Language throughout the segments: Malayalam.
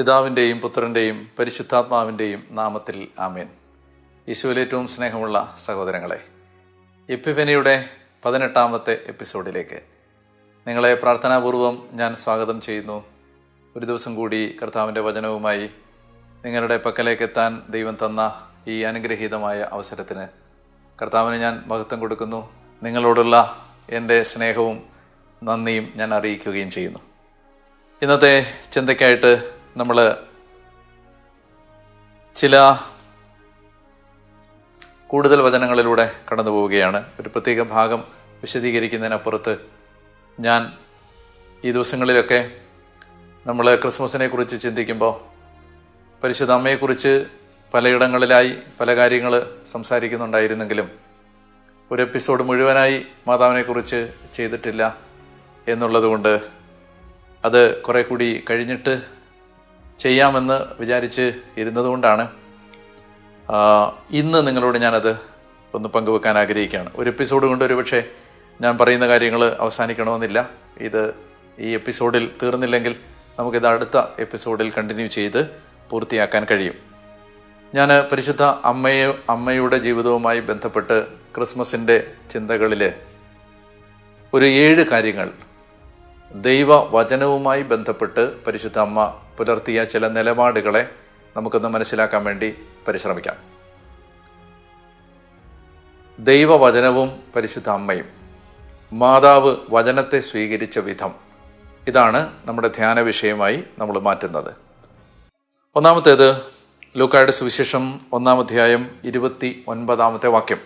പിതാവിൻ്റെയും പുത്രൻ്റെയും പരിശുദ്ധാത്മാവിൻ്റെയും നാമത്തിൽ ആമേൻ. ഈശോയിൽ ഏറ്റവും സ്നേഹമുള്ള സഹോദരങ്ങളെ, എപ്പിഫനിയുടെ 18ാമത്തെ എപ്പിസോഡിലേക്ക് നിങ്ങളെ പ്രാർത്ഥനാപൂർവം ഞാൻ സ്വാഗതം ചെയ്യുന്നു. ഒരു ദിവസം കൂടി കർത്താവിൻ്റെ വചനവുമായി നിങ്ങളുടെ പക്കലേക്ക് എത്താൻ ദൈവം തന്ന ഈ അനുഗ്രഹീതമായ അവസരത്തിന് കർത്താവിന് ഞാൻ മഹത്വം കൊടുക്കുന്നു. നിങ്ങളോടുള്ള എൻ്റെ സ്നേഹവും നന്ദിയും ഞാൻ അറിയിക്കുകയും ചെയ്യുന്നു. ഇന്നത്തെ ചിന്തയ്ക്കായിട്ട് നമ്മൾ ചില കൂടുതൽ വചനങ്ങളിലൂടെ കടന്നു പോവുകയാണ്. ഒരു പ്രത്യേക ഭാഗം വിശദീകരിക്കുന്നതിനപ്പുറത്ത് ഞാൻ ഈ ദിവസങ്ങളിലൊക്കെ നമ്മൾ ക്രിസ്മസിനെ കുറിച്ച് ചിന്തിക്കുമ്പോൾ പരിശുദ്ധ അമ്മയെക്കുറിച്ച് പലയിടങ്ങളിലായി പല കാര്യങ്ങൾ സംസാരിക്കുന്നുണ്ടായിരുന്നെങ്കിലും ഒരു എപ്പിസോഡ് മുഴുവനായി മാതാവിനെക്കുറിച്ച് ചെയ്തിട്ടില്ല എന്നുള്ളതുകൊണ്ട് അത് കുറെ കൂടി കഴിഞ്ഞിട്ട് ചെയ്യാമെന്ന് വിചാരിച്ച് ഇരുന്നതുകൊണ്ടാണ് ഇന്ന് നിങ്ങളോട് ഞാനത് ഒന്ന് പങ്കുവെക്കാൻ ആഗ്രഹിക്കുകയാണ്. ഒരു എപ്പിസോഡ് കൊണ്ട് ഒരുപക്ഷെ ഞാൻ പറയുന്ന കാര്യങ്ങൾ അവസാനിക്കണമെന്നില്ല. ഈ എപ്പിസോഡിൽ തീർന്നില്ലെങ്കിൽ നമുക്കിത് അടുത്ത എപ്പിസോഡിൽ കണ്ടിന്യൂ ചെയ്ത് പൂർത്തിയാക്കാൻ കഴിയും. ഞാൻ പരിശുദ്ധ അമ്മയുടെ ജീവിതവുമായി ബന്ധപ്പെട്ട് ക്രിസ്മസിൻ്റെ ചിന്തകളിൽ ഒരു 7 കാര്യങ്ങൾ ദൈവവചനവുമായി ബന്ധപ്പെട്ട് പരിശുദ്ധ അമ്മ പുലർത്തിയ ചില നിലപാടുകളെ നമുക്കൊന്ന് മനസ്സിലാക്കാൻ വേണ്ടി പരിശ്രമിക്കാം. ദൈവവചനവും പരിശുദ്ധ അമ്മയും, മാതാവ് വചനത്തെ സ്വീകരിച്ച വിധം, ഇതാണ് നമ്മുടെ ധ്യാന വിഷയമായി നമ്മൾ മാറ്റുന്നത്. ഒന്നാമത്തേത് ലൂക്കായുടെ സുവിശേഷം 1-ാം അധ്യായം 29-ാമത്തെ വാക്യം.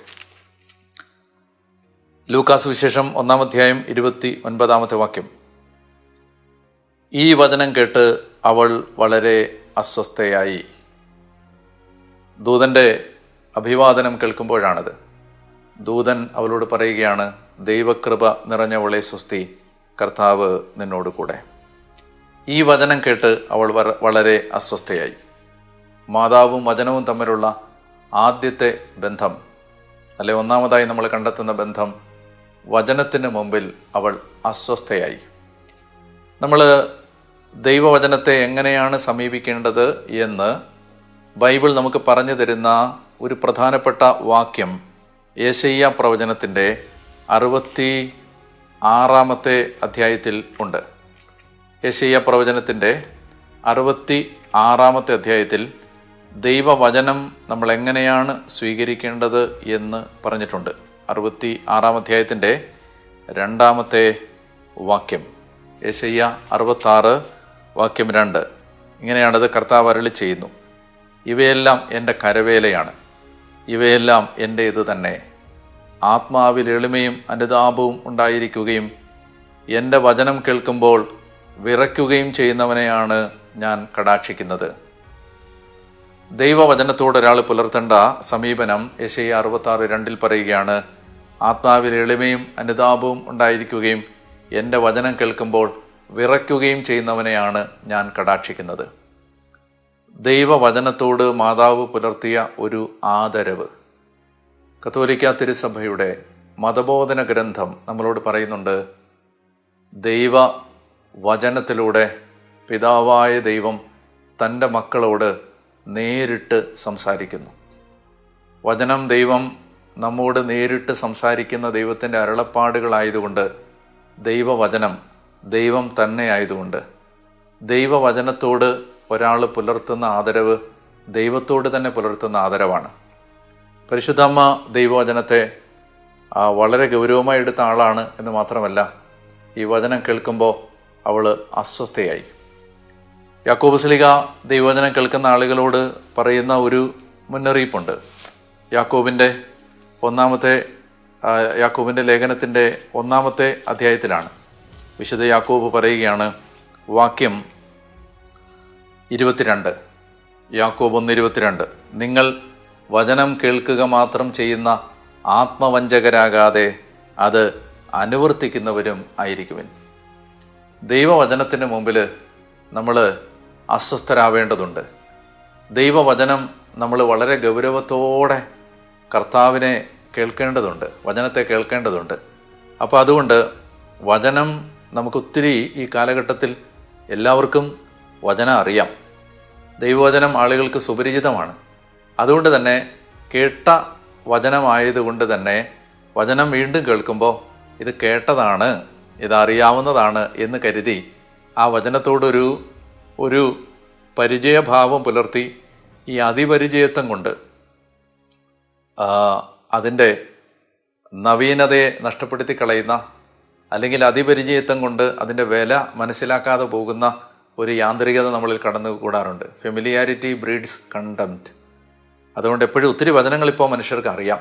ലൂക്കാ സുവിശേഷം 1-ാം അധ്യായം 29-ാമത്തെ വാക്യം. ഈ വചനം കേട്ട് അവൾ വളരെ അസ്വസ്ഥയായി. ദൂതൻ്റെ അഭിവാദനം കേൾക്കുമ്പോഴാണത്. ദൂതൻ അവളോട് പറയുകയാണ്, ദൈവകൃപ നിറഞ്ഞവളെ സ്വസ്തി, കർത്താവ് നിന്നോട് കൂടെ. ഈ വചനം കേട്ട് അവൾ വളരെ അസ്വസ്ഥയായി. മാതാവും വചനവും തമ്മിലുള്ള ആദ്യത്തെ ബന്ധം, അല്ലെ ഒന്നാമതായി നമ്മൾ കണ്ടെത്തുന്ന ബന്ധം, വചനത്തിന് മുമ്പിൽ അവൾ അസ്വസ്ഥയായി. നമ്മൾ ദൈവവചനത്തെ എങ്ങനെയാണ് സമീപിക്കേണ്ടത് എന്ന് ബൈബിൾ നമുക്ക് പറഞ്ഞു തരുന്ന ഒരു പ്രധാനപ്പെട്ട വാക്യം യെശയ്യാ പ്രവചനത്തിൻ്റെ 66-ാമത്തെ അധ്യായത്തിൽ ഉണ്ട്. യെശയ്യാ പ്രവചനത്തിൻ്റെ 66-ാമത്തെ അധ്യായത്തിൽ ദൈവവചനം നമ്മൾ എങ്ങനെയാണ് സ്വീകരിക്കേണ്ടത് എന്ന് പറഞ്ഞിട്ടുണ്ട്. 66-ാം അധ്യായത്തിൻ്റെ 2-ാമത്തെ വാക്യം, യെശയ്യാ 66 വാക്യം 2. ഇങ്ങനെയാണത് കർത്താവ് അരുളി ചെയ്യുന്നു, ഇവയെല്ലാം എൻ്റെ കരവേലയാണ്, ഇവയെല്ലാം എൻ്റെ ഇത് തന്നെ. ആത്മാവിൽ എളിമയും അനുതാപവും ഉണ്ടായിരിക്കുകയും എൻ്റെ വചനം കേൾക്കുമ്പോൾ വിറയ്ക്കുകയും ചെയ്യുന്നവനെയാണ് ഞാൻ കടാക്ഷിക്കുന്നത്. ദൈവവചനത്തോട് ഒരാൾ പുലർത്തേണ്ട സമീപനം യെശയ്യാ 66:2 പറയുകയാണ്, ആത്മാവിൽ എളിമയും അനുതാപവും ഉണ്ടായിരിക്കുകയും എൻ്റെ വചനം കേൾക്കുമ്പോൾ വിറയ്ക്കുകയും ചെയ്യുന്നവനെയാണ് ഞാൻ കടാക്ഷിക്കുന്നത്. ദൈവവചനത്തോട് മാതാവ് പുലർത്തിയ ഒരു ആദരവ് കത്തോലിക്കാ തിരുസഭയുടെ മതബോധന ഗ്രന്ഥം നമ്മളോട് പറയുന്നുണ്ട്. ദൈവവചനത്തിലൂടെ പിതാവായ ദൈവം തൻ്റെ മക്കളോട് നേരിട്ട് സംസാരിക്കുന്നു. വചനം ദൈവം നമ്മോട് നേരിട്ട് സംസാരിക്കുന്ന ദൈവത്തിൻ്റെ അരുളപ്പാടുകളായതുകൊണ്ട്, ദൈവവചനം ദൈവം തന്നെ ആയതുകൊണ്ട്, ദൈവവചനത്തോട് ഒരാൾ പുലർത്തുന്ന ആദരവ് ദൈവത്തോട് തന്നെ പുലർത്തുന്ന ആദരവാണ്. പരിശുദ്ധമ്മ ദൈവവചനത്തെ വളരെ ഗൗരവമായി എടുത്ത ആളാണ് എന്ന് മാത്രമല്ല, ഈ വചനം കേൾക്കുമ്പോൾ അവൾ അസ്വസ്ഥയായി. യാക്കോബ് ശ്ലീഹ ദൈവവചനം കേൾക്കുന്ന ആളുകളോട് പറയുന്ന ഒരു മുന്നറിയിപ്പുണ്ട്. യാക്കോബിൻ്റെ ലേഖനത്തിൻ്റെ 1-ാമത്തെ അധ്യായത്തിലാണ്. വിശുദ്ധ യാക്കോബ് പറയുകയാണ്, വാക്യം 22, യാക്കോബ് 1:22, നിങ്ങൾ വചനം കേൾക്കുക മാത്രം ചെയ്യുന്ന ആത്മവഞ്ചകരാകാതെ അത് അനുവർത്തിക്കുന്നവരും ആയിരിക്കുവിൻ. ദൈവവചനത്തിന് മുമ്പിൽ നമ്മൾ അസ്വസ്ഥരാവേണ്ടതുണ്ട്. ദൈവവചനം നമ്മൾ വളരെ ഗൗരവത്തോടെ കർത്താവിനെ കേൾക്കേണ്ടതുണ്ട്, വചനത്തെ കേൾക്കേണ്ടതുണ്ട്. അപ്പോൾ അതുകൊണ്ട് വചനം നമുക്കൊത്തിരി ഈ കാലഘട്ടത്തിൽ എല്ലാവർക്കും വചനം അറിയാം. ദൈവവചനം ആളുകൾക്ക് സുപരിചിതമാണ്. അതുകൊണ്ട് തന്നെ കേട്ട വചനമായതുകൊണ്ട് തന്നെ വചനം വീണ്ടും കേൾക്കുമ്പോൾ ഇത് കേട്ടതാണ്, ഇതറിയാവുന്നതാണ് എന്ന് കരുതി ആ വചനത്തോടൊരു പരിചയഭാവം പുലർത്തി ഈ അതിപരിചയത്വം കൊണ്ട് അതിൻ്റെ നവീനതയെ നഷ്ടപ്പെടുത്തി കളയുന്ന, അല്ലെങ്കിൽ അതിപരിചയത്വം കൊണ്ട് അതിൻ്റെ വില മനസ്സിലാക്കാതെ പോകുന്ന ഒരു യാന്ത്രികത നമ്മളിൽ കടന്നുകൂടാറുണ്ട്. Familiarity breeds contempt. അതുകൊണ്ട് എപ്പോഴും ഒത്തിരി വചനങ്ങളിപ്പോൾ മനുഷ്യർക്ക് അറിയാം.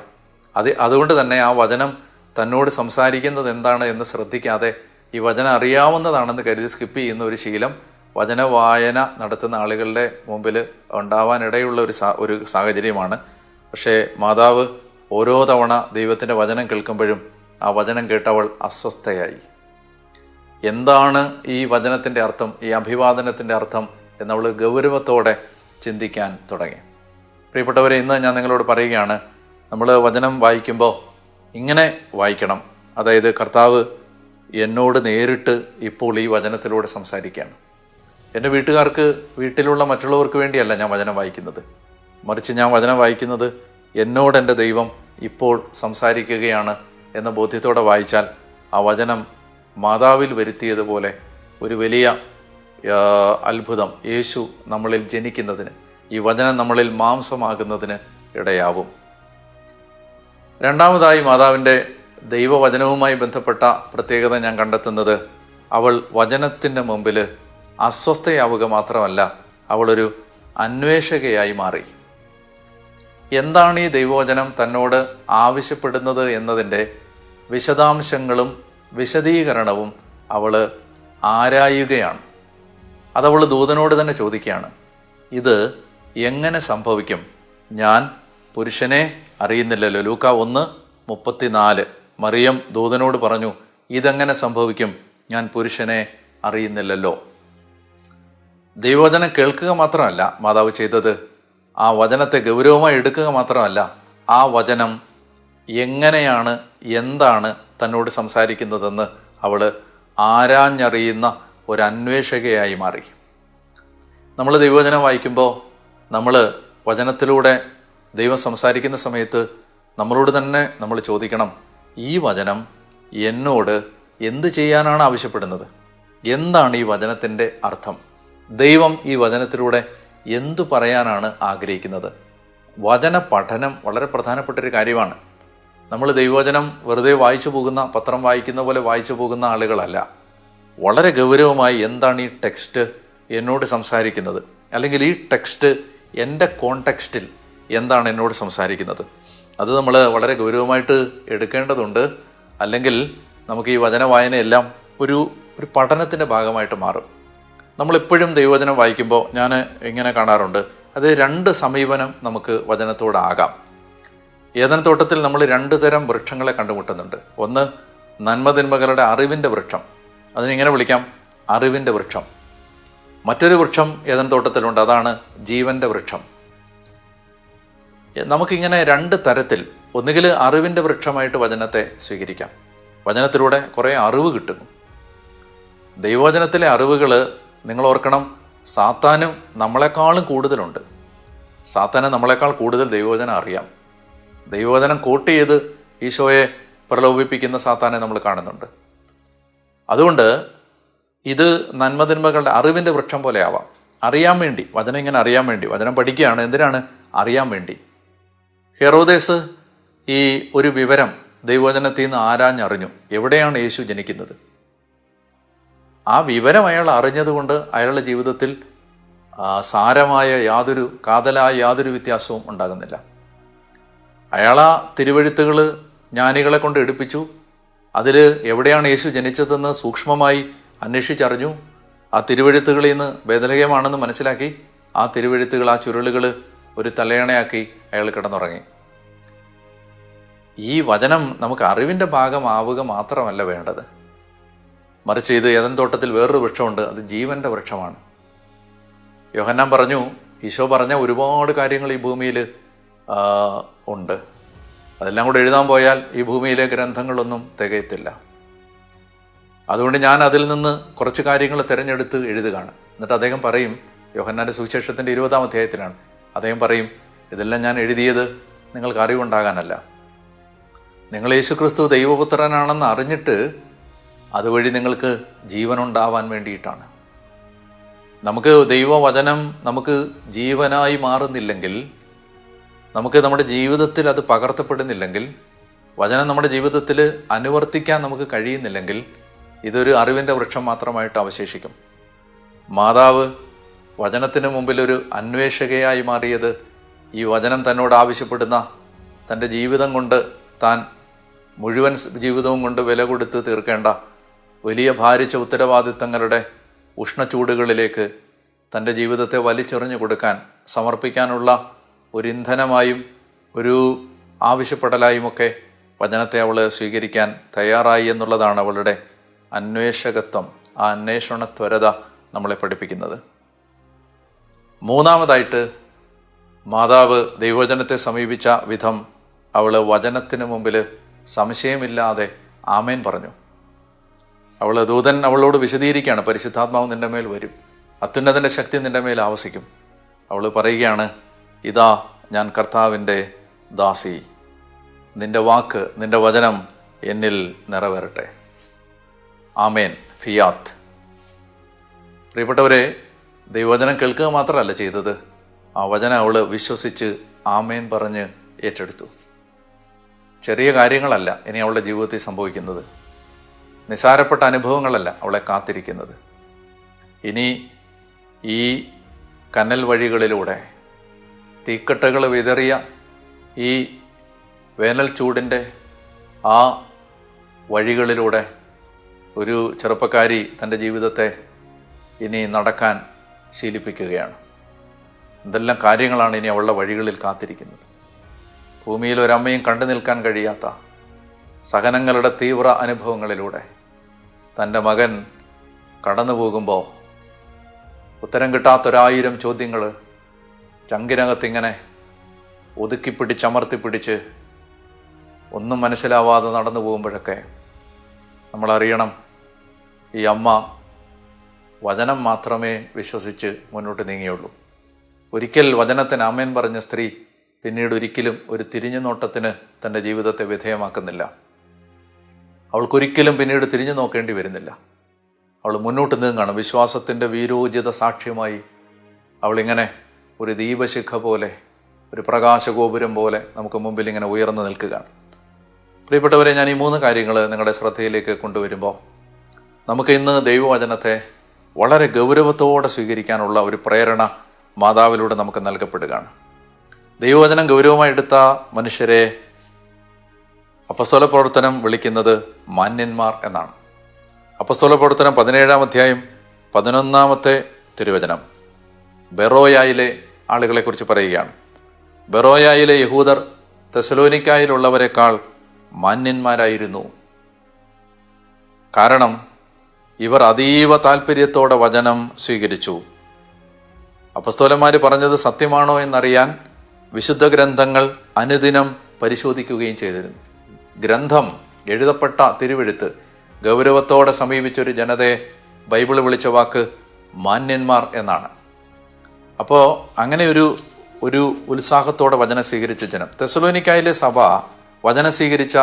അതുകൊണ്ട് തന്നെ ആ വചനം തന്നോട് സംസാരിക്കുന്നത് എന്താണ് എന്ന് ശ്രദ്ധിക്കാതെ ഈ വചനം അറിയാവുന്നതാണെന്ന് കരുതി സ്കിപ്പ് ചെയ്യുന്ന ഒരു ശീലം വചനവായന നടത്തുന്ന ആളുകളുടെ മുമ്പിൽ ഉണ്ടാവാനിടയുള്ള ഒരു സാഹചര്യമാണ്. പക്ഷേ മാതാവ് ഓരോ തവണ ദൈവത്തിൻ്റെ വചനം കേൾക്കുമ്പോഴും ആ വചനം കേട്ടവൾ അസ്വസ്ഥയായി. എന്താണ് ഈ വചനത്തിൻ്റെ അർത്ഥം, ഈ അഭിവാദനത്തിൻ്റെ അർത്ഥം എന്നവൾ ഗൗരവത്തോടെ ചിന്തിക്കാൻ തുടങ്ങി. പ്രിയപ്പെട്ടവരെ, ഇന്ന് ഞാൻ നിങ്ങളോട് പറയുകയാണ്, നമ്മൾ വചനം വായിക്കുമ്പോൾ ഇങ്ങനെ വായിക്കണം. അതായത് കർത്താവ് എന്നോട് നേരിട്ട് ഇപ്പോൾ ഈ വചനത്തിലൂടെ സംസാരിക്കുകയാണ്. എൻ്റെ വീട്ടിലുള്ള മറ്റുള്ളവർക്ക് വേണ്ടിയല്ല ഞാൻ വചനം വായിക്കുന്നത്, മറിച്ച് ഞാൻ വചനം വായിക്കുന്നത് എന്നോട് എൻ്റെ ദൈവം ഇപ്പോൾ സംസാരിക്കുകയാണ് എന്ന ബോധ്യത്തോടെ വായിച്ചാൽ ആ വചനം മാതാവിൽ വരുത്തിയതുപോലെ ഒരു വലിയ അത്ഭുതം യേശു നമ്മളിൽ ജനിക്കുന്നതിന്, ഈ വചനം നമ്മളിൽ മാംസമാകുന്നതിന് ഇടയാവും. രണ്ടാമതായി മാതാവിൻ്റെ ദൈവവചനവുമായി ബന്ധപ്പെട്ട പ്രത്യേകത ഞാൻ കണ്ടെത്തുന്നത്, അവൾ വചനത്തിൻ്റെ മുമ്പിൽ അസ്വസ്ഥയാവുക മാത്രമല്ല, അവളൊരു അന്വേഷകയായി മാറി. എന്താണ് ഈ ദൈവവചനം തന്നോട് ആവശ്യപ്പെടുന്നത് എന്നതിൻ്റെ വിശദാംശങ്ങളും വിശദീകരണവും അവൾ ആരായുകയാണ്. അതവൾ ദൂതനോട് തന്നെ ചോദിക്കുകയാണ്, ഇത് എങ്ങനെ സംഭവിക്കും? ഞാൻ പുരുഷനെ അറിയുന്നില്ലല്ലോ. ലൂക്ക 1:34. മറിയം ദൂതനോട് പറഞ്ഞു, ഇതെങ്ങനെ സംഭവിക്കും? ഞാൻ പുരുഷനെ അറിയുന്നില്ലല്ലോ. ദൈവവചനം കേൾക്കുക മാത്രമല്ല മാതാവ് ചെയ്തത്, ആ വചനത്തെ ഗൗരവമായി എടുക്കുക മാത്രമല്ല, ആ വചനം എങ്ങനെയാണ്, എന്താണ് തന്നോട് സംസാരിക്കുന്നതെന്ന് അവൾ ആരാഞ്ഞറിയുന്ന ഒരു അന്വേഷകയായി മാറി. നമ്മൾ ദൈവവചനം വായിക്കുമ്പോൾ നമ്മൾ വചനത്തിലൂടെ ദൈവം സംസാരിക്കുന്ന സമയത്ത് നമ്മളോട് തന്നെ നമ്മൾ ചോദിക്കണം, ഈ വചനം എന്നോട് എന്ത് ചെയ്യാനാണ് ആവശ്യപ്പെടുന്നത്? എന്താണ് ഈ വചനത്തിൻ്റെ അർത്ഥം? ദൈവം ഈ വചനത്തിലൂടെ എന്തു പറയാനാണ് ആഗ്രഹിക്കുന്നത്? വചന പഠനം വളരെ പ്രധാനപ്പെട്ടൊരു കാര്യമാണ്. നമ്മൾ ദൈവവചനം വെറുതെ വായിച്ചു പോകുന്ന, പത്രം വായിക്കുന്ന പോലെ വായിച്ചു പോകുന്ന ആളുകളല്ല. വളരെ ഗൗരവമായി എന്താണ് ഈ ടെക്സ്റ്റ് എന്നോട് സംസാരിക്കുന്നത്, അല്ലെങ്കിൽ ഈ ടെക്സ്റ്റ് എൻ്റെ കോണ്ടെക്സ്റ്റിൽ എന്താണ് എന്നോട് സംസാരിക്കുന്നത്, അത് നമ്മൾ വളരെ ഗൗരവമായിട്ട് എടുക്കേണ്ടതുണ്ട്. അല്ലെങ്കിൽ നമുക്ക് ഈ വചന വായനയെല്ലാം ഒരു പഠനത്തിൻ്റെ ഭാഗമായിട്ട് മാറും. നമ്മളെപ്പോഴും ദൈവവചനം വായിക്കുമ്പോൾ ഞാൻ ഇങ്ങനെ കാണാറുണ്ട്, അത് 2 സമീപനം നമുക്ക് വചനത്തോടാകാം. ഏദൻ തോട്ടത്തിൽ നമ്മൾ 2 തരം വൃക്ഷങ്ങളെ കണ്ടുമുട്ടുന്നുണ്ട്. ഒന്ന് നന്മതിന്മകളുടെ അറിവിൻ്റെ വൃക്ഷം, അതിനിങ്ങനെ വിളിക്കാം, അറിവിൻ്റെ വൃക്ഷം. മറ്റൊരു വൃക്ഷം ഏദൻ തോട്ടത്തിലുണ്ട്, അതാണ് ജീവൻ്റെ വൃക്ഷം. നമുക്കിങ്ങനെ 2 തരത്തിൽ, ഒന്നുകിൽ അറിവിൻ്റെ വൃക്ഷമായിട്ട് വചനത്തെ സ്വീകരിക്കാം. വചനത്തിലൂടെ കുറേ അറിവ് കിട്ടുന്നു. ദൈവവചനത്തിലെ അറിവുകൾ നിങ്ങൾ ഓർക്കണം, സാത്താനും നമ്മളെക്കാളും കൂടുതലുണ്ട്. സാത്താന് നമ്മളെക്കാൾ കൂടുതൽ ദൈവവചനം അറിയാം. ദൈവവചനം കോട്ട് ചെയ്ത് ഈശോയെ പ്രലോഭിപ്പിക്കുന്ന സാത്താനെ നമ്മൾ കാണുന്നുണ്ട്. അതുകൊണ്ട് ഇത് നന്മതിന്മകളുടെ അറിവിൻ്റെ വൃക്ഷം പോലെ ആവാം. അറിയാൻ വേണ്ടി, വചനം ഇങ്ങനെ അറിയാൻ വേണ്ടി, വചനം പഠിക്കുകയാണ്. എന്തിനാണ്? അറിയാൻ വേണ്ടി. ഹെറോദേസ് ഈ ഒരു വിവരം ദൈവവചനത്തിൽ നിന്ന് ആരാഞ്ഞറിഞ്ഞു, എവിടെയാണ് യേശു ജനിക്കുന്നത്. ആ വിവരം അയാൾ അറിഞ്ഞതുകൊണ്ട് അയാളുടെ ജീവിതത്തിൽ സാരമായ കാതലായ യാതൊരു വ്യത്യാസവും ഉണ്ടാകുന്നില്ല. അയാൾ ആ തിരുവെഴുത്തുകൾ ജ്ഞാനികളെ കൊണ്ട് എടുപ്പിച്ചു. അതിൽ എവിടെയാണ് യേശു ജനിച്ചതെന്ന് സൂക്ഷ്മമായി അന്വേഷിച്ചറിഞ്ഞു. ആ തിരുവെഴുത്തുകളിൽ നിന്ന് ബേഥലഹേമാണെന്ന് മനസ്സിലാക്കി. ആ തിരുവെഴുത്തുകൾ, ആ ചുരുളുകൾ ഒരു തലയണയാക്കി അയാൾ കിടന്നുറങ്ങി. ഈ വചനം നമുക്ക് അറിവിൻ്റെ ഭാഗമാവുക മാത്രമല്ല വേണ്ടത്, മറിച്ച് ഇത് ഏദൻ തോട്ടത്തിൽ വേറൊരു വൃക്ഷമുണ്ട്, അത് ജീവൻ്റെ വൃക്ഷമാണ്. യോഹന്നാൻ പറഞ്ഞു, ഈശോ പറഞ്ഞ ഒരുപാട് കാര്യങ്ങൾ ഈ ഭൂമിയിൽ ഉണ്ട്. അതെല്ലാം കൂടെ എഴുതാൻ പോയാൽ ഈ ഭൂമിയിലെ ഗ്രന്ഥങ്ങളൊന്നും തികയത്തില്ല. അതുകൊണ്ട് ഞാൻ അതിൽ നിന്ന് കുറച്ച് കാര്യങ്ങൾ തിരഞ്ഞെടുത്ത് എഴുതുകയാണ്. എന്നിട്ട് അദ്ദേഹം പറയും, യോഹന്നാൻ്റെ സുവിശേഷത്തിൻ്റെ 20-ാം അധ്യായത്തിലാണ്. അദ്ദേഹം പറയും, ഇതെല്ലാം ഞാൻ എഴുതിയത് നിങ്ങൾക്ക് അറിവുണ്ടാകാനല്ല, നിങ്ങൾ യേശുക്രിസ്തു ദൈവപുത്രനാണെന്ന് അറിഞ്ഞിട്ട് അതുവഴി നിങ്ങൾക്ക് ജീവനുണ്ടാവാൻ വേണ്ടിയിട്ടാണ്. നമുക്ക് ദൈവവചനം നമുക്ക് ജീവനായി മാറുന്നില്ലെങ്കിൽ, നമുക്ക് നമ്മുടെ ജീവിതത്തിൽ അത് പകർത്തപ്പെടുന്നില്ലെങ്കിൽ, വചനം നമ്മുടെ ജീവിതത്തിൽ അനുവർത്തിക്കാൻ നമുക്ക് കഴിയുന്നില്ലെങ്കിൽ ഇതൊരു അറിവിൻ്റെ വൃക്ഷം മാത്രമായിട്ട് അവശേഷിക്കും. മാതാവ് വചനത്തിന് മുമ്പിൽ ഒരു അന്വേഷകയായി മാറിയത് ഈ വചനം തന്നോട് ആവശ്യപ്പെടുന്ന തൻ്റെ ജീവിതം കൊണ്ട്, താൻ മുഴുവൻ ജീവിതവും കൊണ്ട് വില കൊടുത്ത് തീർക്കേണ്ട വലിയ ഭാരിച്ച ഉത്തരവാദിത്തങ്ങളുടെ ഉഷ്ണച്ചൂടുകളിലേക്ക് തൻ്റെ ജീവിതത്തെ വലിച്ചെറിഞ്ഞു കൊടുക്കാൻ, സമർപ്പിക്കാനുള്ള ഒരു ഇന്ധനമായും ഒരു ആവശ്യപ്പെടലായുമൊക്കെ വചനത്തെ അവൾ സ്വീകരിക്കാൻ തയ്യാറായി എന്നുള്ളതാണ് അവളുടെ അന്വേഷകത്വം, ആ അന്വേഷണ ത്വരത നമ്മളെ പഠിപ്പിക്കുന്നത്. മൂന്നാമതായിട്ട് മാതാവ് ദൈവവചനത്തെ സമീപിച്ച വിധം, അവൾ വചനത്തിന് മുമ്പിൽ സംശയമില്ലാതെ ആമേൻ പറഞ്ഞു. ദൂതൻ അവളോട് വിശദീകരിക്കുകയാണ്, പരിശുദ്ധാത്മാവ് നിൻ്റെ മേൽ വരും, അത്യുന്നതൻ്റെ ശക്തി നിൻ്റെ മേൽ ആവസിക്കും. അവൾ പറയുകയാണ്, ഇതാ ഞാൻ കർത്താവിൻ്റെ ദാസി, നിൻ്റെ വാക്ക്, നിൻ്റെ വചനം എന്നിൽ നിറവേറട്ടെ. ആമേൻ, ഫിയാത്ത്. പ്രിയപ്പെട്ടവരെ, ദൈവവചനം കേൾക്കുക മാത്രമല്ല ചെയ്തത്, ആ വചനം അവൾ വിശ്വസിച്ച് ആമേൻ പറഞ്ഞ് ഏറ്റെടുത്തു. ചെറിയ കാര്യങ്ങളല്ല ഇനി അവളുടെ ജീവിതത്തിൽ സംഭവിക്കുന്നത്, നിസാരപ്പെട്ട അനുഭവങ്ങളല്ല അവളെ കാത്തിരിക്കുന്നത്. ഇനി ഈ കനൽ വഴികളിലൂടെ, തീക്കട്ടകൾ വിതറിയ ഈ വേനൽ ചൂടിൻ്റെ ആ വഴികളിലൂടെ ഒരു ചെറുപ്പക്കാരി തൻ്റെ ജീവിതത്തെ ഇനി നടക്കാൻ ശീലിപ്പിക്കുകയാണ്. എന്തെല്ലാം കാര്യങ്ങളാണ് ഇനി അവളുടെ വഴികളിൽ കാത്തിരിക്കുന്നത്. ഭൂമിയിൽ ഒരമ്മയും കണ്ടു നിൽക്കാൻ കഴിയാത്ത സഹനങ്ങളുടെ തീവ്ര അനുഭവങ്ങളിലൂടെ തൻ്റെ മകൻ കടന്നു പോകുമ്പോൾ ഉത്തരം കിട്ടാത്തൊരായിരം ചോദ്യങ്ങൾ ചങ്കിനകത്തിങ്ങനെ ഒതുക്കിപ്പിടിച്ചമർത്തിപ്പിടിച്ച് ഒന്നും മനസ്സിലാവാതെ നടന്നു പോകുമ്പോഴൊക്കെ നമ്മളറിയണം, ഈ അമ്മ വചനം മാത്രമേ വിശ്വസിച്ച് മുന്നോട്ട് നീങ്ങിയുള്ളൂ. ഒരിക്കൽ വചനത്തിന് ആമേൻ പറഞ്ഞ സ്ത്രീ പിന്നീട് ഒരിക്കലും ഒരു തിരിഞ്ഞു നോട്ടത്തിന് തൻ്റെ ജീവിതത്തെ വിധേയമാക്കുന്നില്ല. അവൾക്കൊരിക്കലും പിന്നീട് തിരിഞ്ഞു നോക്കേണ്ടി വരുന്നില്ല. അവൾ മുന്നോട്ട് നീങ്ങുകയാണ്. വിശ്വാസത്തിൻ്റെ വീരോചിത സാക്ഷ്യമായി അവളിങ്ങനെ ഒരു ദീപശിഖ പോലെ, ഒരു പ്രകാശഗോപുരം പോലെ നമുക്ക് മുമ്പിൽ ഇങ്ങനെ ഉയർന്നു നിൽക്കുകയാണ്. പ്രിയപ്പെട്ടവരെ, ഞാൻ ഈ 3 കാര്യങ്ങൾ നിങ്ങളുടെ ശ്രദ്ധയിലേക്ക് കൊണ്ടുവരുമ്പോൾ നമുക്ക് ഇന്ന് ദൈവവചനത്തെ വളരെ ഗൗരവത്തോടെ സ്വീകരിക്കാനുള്ള ഒരു പ്രേരണ മാതാവിലൂടെ നമുക്ക് നൽകപ്പെടുകയാണ്. ദൈവവചനം ഗൗരവമായി എടുത്ത മനുഷ്യരെ അപ്പസ്തോല പ്രവർത്തനം വിളിക്കുന്നത് മാന്യന്മാർ എന്നാണ്. അപ്പസ്തോല പ്രവർത്തനം 17-ാം അധ്യായം 11-ാമത്തെ തിരുവചനം ബെറോയായിലെ ആളുകളെക്കുറിച്ച് പറയുകയാണ്. ബെറോയായിലെ യഹൂദർ തെസലോനിക്കായിലുള്ളവരെക്കാൾ മാന്യന്മാരായിരുന്നു. കാരണം ഇവർ അതീവ താല്പര്യത്തോടെ വചനം സ്വീകരിച്ചു. അപ്പസ്തോലന്മാർ പറഞ്ഞത് സത്യമാണോ എന്നറിയാൻ വിശുദ്ധ ഗ്രന്ഥങ്ങൾ അനുദിനം പരിശോധിക്കുകയും ചെയ്തിരുന്നു. ഗ്രന്ഥം, എഴുതപ്പെട്ട തിരുവെഴുത്ത് ഗൗരവത്തോടെ സമീപിച്ചൊരു ജനതയെ ബൈബിൾ വിളിച്ച വാക്ക് മാന്യന്മാർ എന്നാണ്. അപ്പോൾ അങ്ങനെ ഒരു ഉത്സാഹത്തോടെ വചനം സ്വീകരിച്ച ജനം, തെസലോനിക്കായിലെ സഭ വചനം സ്വീകരിച്ച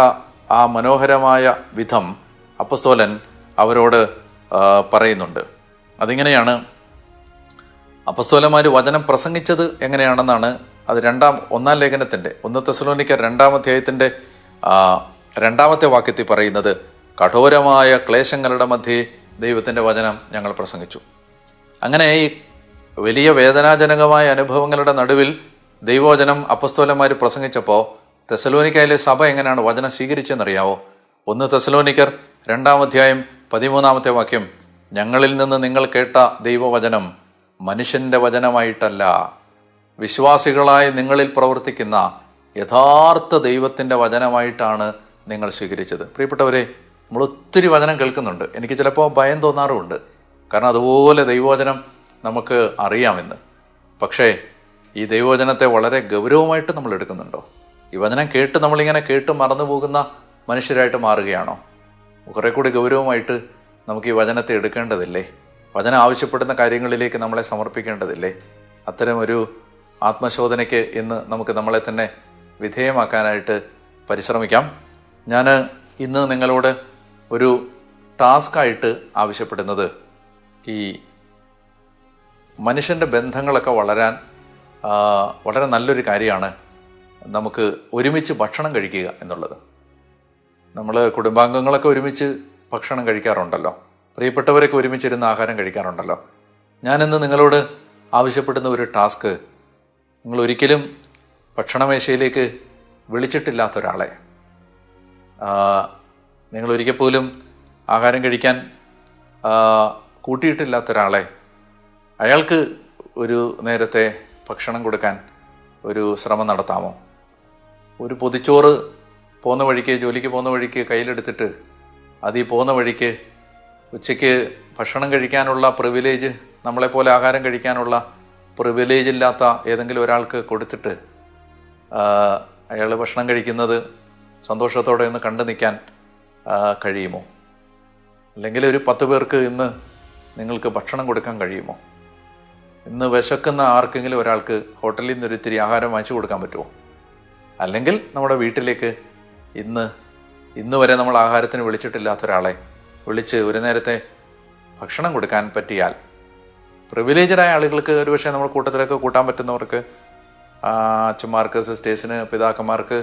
ആ മനോഹരമായ വിധം അപ്പസ്തോലൻ അവരോട് പറയുന്നുണ്ട്. അതിങ്ങനെയാണ്, അപ്പസ്തോലന്മാർ വചനം പ്രസംഗിച്ചത് എങ്ങനെയാണെന്നാണ് അത് 1-ാം ലേഖനത്തിൻ്റെ 1 തെസലോനിക്കർ 2-ാം അധ്യായത്തിൻ്റെ 2-ാമത്തെ വാക്യത്തിൽ പറയുന്നത്, കഠോരമായ ക്ലേശങ്ങളുടെ മധ്യേ ദൈവത്തിൻ്റെ വചനം ഞങ്ങൾ പ്രസംഗിച്ചു. അങ്ങനെ ഈ വലിയ വേദനാജനകമായ അനുഭവങ്ങളുടെ നടുവിൽ ദൈവവചനം അപ്പസ്തോലന്മാർ പ്രസംഗിച്ചപ്പോൾ തെസലോനിക്കയിലെ സഭ എങ്ങനെയാണ് വചനം സ്വീകരിച്ചെന്നറിയാവോ? 1 തെസലോനിക്കർ 2-ാം അധ്യായം 13-ാമത്തെ വാക്യം, ഞങ്ങളിൽ നിന്ന് നിങ്ങൾ കേട്ട ദൈവവചനം മനുഷ്യൻ്റെ വചനമായിട്ടല്ല, വിശ്വാസികളായി നിങ്ങളിൽ പ്രവർത്തിക്കുന്ന യഥാർത്ഥ ദൈവത്തിൻ്റെ വചനമായിട്ടാണ് നിങ്ങൾ സ്വീകരിച്ചത്. പ്രിയപ്പെട്ടവരെ, നമ്മൾ ഒത്തിരി വചനം കേൾക്കുന്നുണ്ട്. എനിക്ക് ചിലപ്പോൾ ഭയം തോന്നാറുമുണ്ട്. കാരണം അതുപോലെ ദൈവവചനം നമുക്ക് അറിയാമെന്ന്. പക്ഷേ ഈ ദൈവവചനത്തെ വളരെ ഗൗരവമായിട്ട് നമ്മൾ എടുക്കുന്നുണ്ടോ? ഈ വചനം കേട്ട് നമ്മളിങ്ങനെ കേട്ട് മറന്നു പോകുന്ന മനുഷ്യരായിട്ട് മാറുകയാണോ? കുറെ കൂടി ഗൗരവമായിട്ട് നമുക്ക് ഈ വചനത്തെ എടുക്കേണ്ടതില്ലേ? വചനം ആവശ്യപ്പെടുന്ന കാര്യങ്ങളിലേക്ക് നമ്മളെ സമർപ്പിക്കേണ്ടതില്ലേ? അത്തരമൊരു ആത്മശോധനയ്ക്ക് ഇന്ന് നമുക്ക് നമ്മളെ തന്നെ വിധേയമാക്കാനായിട്ട് പരിശ്രമിക്കാം. ഞാൻ ഇന്ന് നിങ്ങളോട് ഒരു ടാസ്ക്കായിട്ട് ആവശ്യപ്പെടുന്നത് ഈ മനുഷ്യൻ്റെ ബന്ധങ്ങളൊക്കെ വളരാൻ വളരെ നല്ലൊരു കാര്യമാണ് നമുക്ക് ഒരുമിച്ച് ഭക്ഷണം കഴിക്കുക എന്നുള്ളത്. നമ്മൾ കുടുംബാംഗങ്ങളൊക്കെ ഒരുമിച്ച് ഭക്ഷണം കഴിക്കാറുണ്ടല്ലോ, പ്രിയപ്പെട്ടവരൊക്കെ ഒരുമിച്ചിരുന്ന് ആഹാരം കഴിക്കാറുണ്ടല്ലോ. ഞാനിന്ന് നിങ്ങളോട് ആവശ്യപ്പെടുന്ന ഒരു ടാസ്ക്, നിങ്ങൾ ഒരിക്കലും ഭക്ഷണമേശയിലേക്ക് വിളിച്ചിട്ടില്ലാത്ത ഒരാളെ, നിങ്ങൾ ഒരിക്കൽ പോലും ആഹാരം കഴിക്കാൻ കൂട്ടിയിട്ടില്ലാത്ത ഒരാളെ, അയാൾക്ക് ഒരു നേരത്തെ ഭക്ഷണം കൊടുക്കാൻ ഒരു ശ്രമം നടത്താമോ? ഒരു പൊതിച്ചോറ് പോകുന്ന വഴിക്ക്, ജോലിക്ക് പോകുന്ന വഴിക്ക് കയ്യിലെടുത്തിട്ട് അത് ഈ പോകുന്ന വഴിക്ക് ഉച്ചയ്ക്ക് ഭക്ഷണം കഴിക്കാനുള്ള പ്രിവിലേജ്, നമ്മളെപ്പോലെ ആഹാരം കഴിക്കാനുള്ള പ്രിവിലേജ് ഇല്ലാത്ത ഏതെങ്കിലും ഒരാൾക്ക് കൊടുത്തിട്ട് അയാൾ ഭക്ഷണം കഴിക്കുന്നത് സന്തോഷത്തോടെ ഒന്ന് കണ്ടു നിൽക്കാൻ കഴിയുമോ? അല്ലെങ്കിൽ ഒരു 10 പേർക്ക് ഇന്ന് നിങ്ങൾക്ക് ഭക്ഷണം കൊടുക്കാൻ കഴിയുമോ? ഇന്ന് വിശക്കുന്ന ആർക്കെങ്കിലും ഒരാൾക്ക് ഹോട്ടലിൽ നിന്ന് ഒരിത്തിരി ആഹാരം വാങ്ങിച്ചു കൊടുക്കാൻ പറ്റുമോ? അല്ലെങ്കിൽ നമ്മുടെ വീട്ടിലേക്ക് ഇന്ന് വരെ നമ്മൾ ആഹാരത്തിന് വിളിച്ചിട്ടില്ലാത്ത ഒരാളെ വിളിച്ച് ഒരു നേരത്തെ ഭക്ഷണം കൊടുക്കാൻ പറ്റിയാൽ, പ്രിവിലേജഡായ ആളുകൾക്ക് ഒരുപക്ഷെ നമ്മൾ കൂട്ടത്തിലൊക്കെ കൂട്ടാൻ പറ്റുന്നവർക്ക്, അച്ഛന്മാർക്ക്, സിസ്റ്റേഴ്സിന്, പിതാക്കന്മാർക്ക്,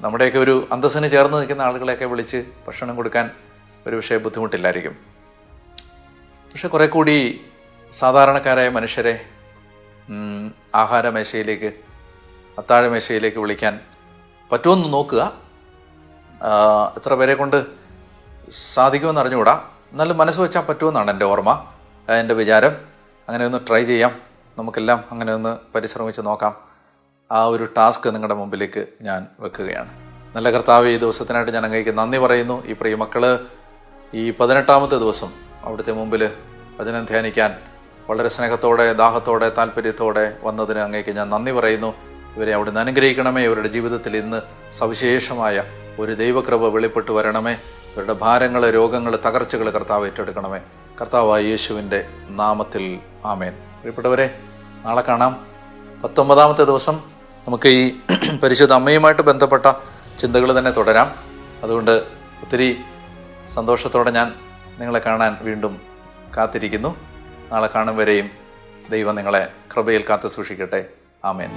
നമ്മുടെയൊക്കെ ഒരു അന്തസ്സിന് ചേർന്ന് നിൽക്കുന്ന ആളുകളെയൊക്കെ വിളിച്ച് ഭക്ഷണം കൊടുക്കാൻ ഒരുപക്ഷെ ബുദ്ധിമുട്ടില്ലായിരിക്കും. പക്ഷെ കുറെ കൂടി സാധാരണക്കാരായ മനുഷ്യരെ ആഹാരമേശയിലേക്ക്, അത്താഴമേശയിലേക്ക് വിളിക്കാൻ പറ്റുമെന്ന് നോക്കുക. എത്ര പേരെ കൊണ്ട് സാധിക്കുമെന്ന് അറിഞ്ഞുകൂടാ, എന്നാലും മനസ്സ് വെച്ചാൽ പറ്റുമെന്നാണ് എൻ്റെ ഓർമ്മ, എൻ്റെ വിചാരം. അങ്ങനെ ഒന്ന് ട്രൈ ചെയ്യാം, നമുക്കെല്ലാം അങ്ങനെ ഒന്ന് പരിശ്രമിച്ച് നോക്കാം. ആ ഒരു ടാസ്ക് നിങ്ങളുടെ മുമ്പിലേക്ക് ഞാൻ വെക്കുകയാണ്. നല്ല കർത്താവ്, ഈ ദിവസത്തിനായിട്ട് ഞാൻ അങ്ങേക്ക് നന്ദി പറയുന്നു. ഈ പ്രിയ മക്കൾ ഈ 18ാമത്തെ ദിവസം അവിടുത്തെ മുമ്പിൽ വചനം ധ്യാനിക്കാൻ വളരെ സ്നേഹത്തോടെ, ദാഹത്തോടെ, താല്പര്യത്തോടെ വന്നതിന് അങ്ങേക്ക് ഞാൻ നന്ദി പറയുന്നു. ഇവരെ അവിടുന്ന് അനുഗ്രഹിക്കണമേ. ഇവരുടെ ജീവിതത്തിൽ ഇന്ന് സവിശേഷമായ ഒരു ദൈവകൃപ വെളിപ്പെട്ട് വരണമേ. ഇവരുടെ ഭാരങ്ങൾ, രോഗങ്ങൾ, തകർച്ചകൾ കർത്താവ് ഏറ്റെടുക്കണമേ. കർത്താവായ യേശുവിൻ്റെ നാമത്തിൽ ആമേൻ. പ്രിയപ്പെട്ടവരെ, നാളെ കാണാം. 19ാമത്തെ ദിവസം നമുക്ക് ഈ പരിശുദ്ധ അമ്മയുമായിട്ട് ബന്ധപ്പെട്ട ചിന്തകൾ തന്നെ തുടരാം. അതുകൊണ്ട് ഒത്തിരി സന്തോഷത്തോടെ ഞാൻ നിങ്ങളെ കാണാൻ വീണ്ടും കാത്തിരിക്കുന്നു. നാളെ കാണും വരെയും ദൈവം നിങ്ങളെ കൃപയിൽ കാത്തു സൂക്ഷിക്കട്ടെ. ആമേൻ.